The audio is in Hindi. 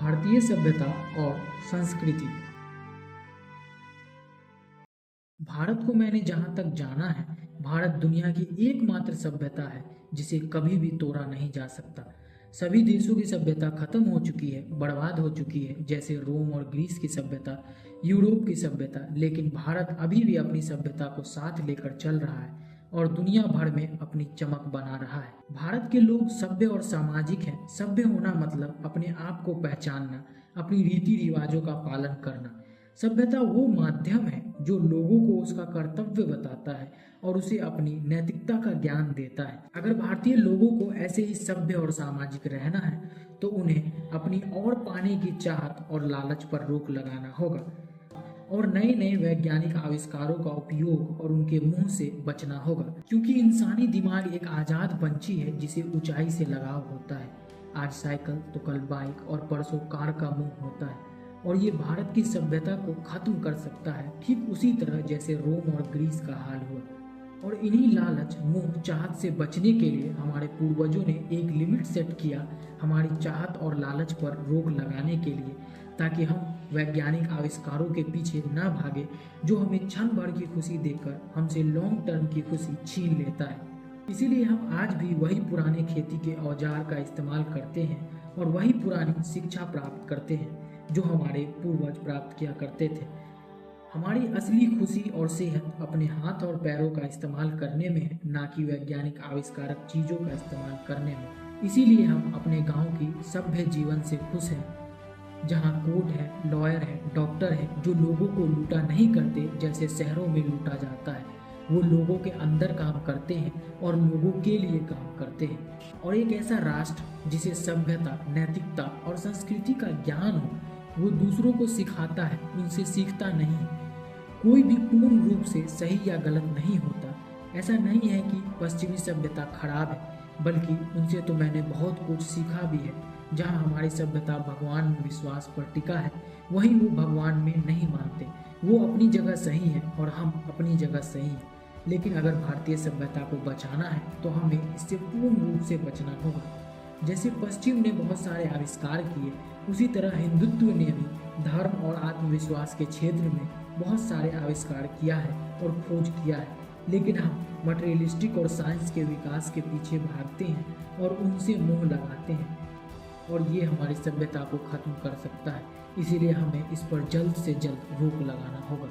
भारतीय सभ्यता और संस्कृति। भारत को मैंने जहाँ तक जाना है, भारत दुनिया की एकमात्र सभ्यता है जिसे कभी भी तोड़ा नहीं जा सकता। सभी देशों की सभ्यता खत्म हो चुकी है, बर्बाद हो चुकी है, जैसे रोम और ग्रीस की सभ्यता, यूरोप की सभ्यता, लेकिन भारत अभी भी अपनी सभ्यता को साथ लेकर चल रहा है और दुनिया भर में अपनी चमक बना रहा है। भारत के लोग सभ्य और सामाजिक हैं। सभ्य होना मतलब अपने आप को पहचानना, अपनी रीति रिवाजों का पालन करना। सभ्यता वो माध्यम है जो लोगों को उसका कर्तव्य बताता है और उसे अपनी नैतिकता का ज्ञान देता है। अगर भारतीय लोगों को ऐसे ही सभ्य और सामाजिक रहना है तो उन्हें अपनी और पाने की चाहत और लालच पर रोक लगाना होगा और नए नए वैज्ञानिक आविष्कारों का उपयोग और उनके मुंह से बचना होगा, क्योंकि इंसानी दिमाग एक आजाद पंछी है जिसे ऊंचाई से लगाव होता है। आज साइकिल तो कल बाइक और परसों कार का मुंह होता है और ये भारत की सभ्यता को खत्म कर सकता है, ठीक उसी तरह जैसे रोम और ग्रीस का हाल हुआ। और इन्हीं लालच, मोह, चाहत से बचने के लिए हमारे पूर्वजों ने एक लिमिट सेट किया, हमारी चाहत और लालच पर रोक लगाने के लिए, ताकि हम वैज्ञानिक आविष्कारों के पीछे ना भागे जो हमें क्षण भर की खुशी देकर हमसे लॉन्ग टर्म की खुशी छीन लेता है। इसीलिए हम आज भी वही पुराने खेती के औजार का इस्तेमाल करते हैं और वही पुरानी शिक्षा प्राप्त करते हैं जो हमारे पूर्वज प्राप्त किया करते थे। हमारी असली खुशी और सेहत अपने हाथ और पैरों का इस्तेमाल करने में है, ना कि वैज्ञानिक आविष्कारक चीजों का इस्तेमाल करने में। इसीलिए हम अपने गांव की सभ्य जीवन से खुश हैं, जहां कोर्ट है, लॉयर है, डॉक्टर है, जो लोगों को लूटा नहीं करते जैसे शहरों में लूटा जाता है। वो लोगों के अंदर काम करते हैं और लोगों के लिए काम करते हैं। और एक ऐसा राष्ट्र जिसे सभ्यता, नैतिकता और संस्कृति का ज्ञान हो, वो दूसरों को सिखाता है, उनसे सीखता नहीं। कोई भी पूर्ण रूप से सही या गलत नहीं होता। ऐसा नहीं है कि पश्चिमी सभ्यता खराब है, बल्कि उनसे तो मैंने बहुत कुछ सीखा भी है। जहाँ हमारी सभ्यता भगवान में विश्वास पर टिका है, वहीं वो भगवान में नहीं मानते। वो अपनी जगह सही है और हम अपनी जगह सही हैं। लेकिन अगर भारतीय सभ्यता को बचाना है तो हमें इससे पूर्ण रूप से बचना होगा। जैसे पश्चिम ने बहुत सारे आविष्कार किए, उसी तरह हिंदुत्व ने भी धर्म और आत्मविश्वास के क्षेत्र में बहुत सारे आविष्कार किया है और खोज किया है। लेकिन हम मटेरियलिस्टिक और साइंस के विकास के पीछे भागते हैं और उनसे मुंह लगाते हैं, और ये हमारी सभ्यता को खत्म कर सकता है। इसीलिए हमें इस पर जल्द से जल्द रोक लगाना होगा।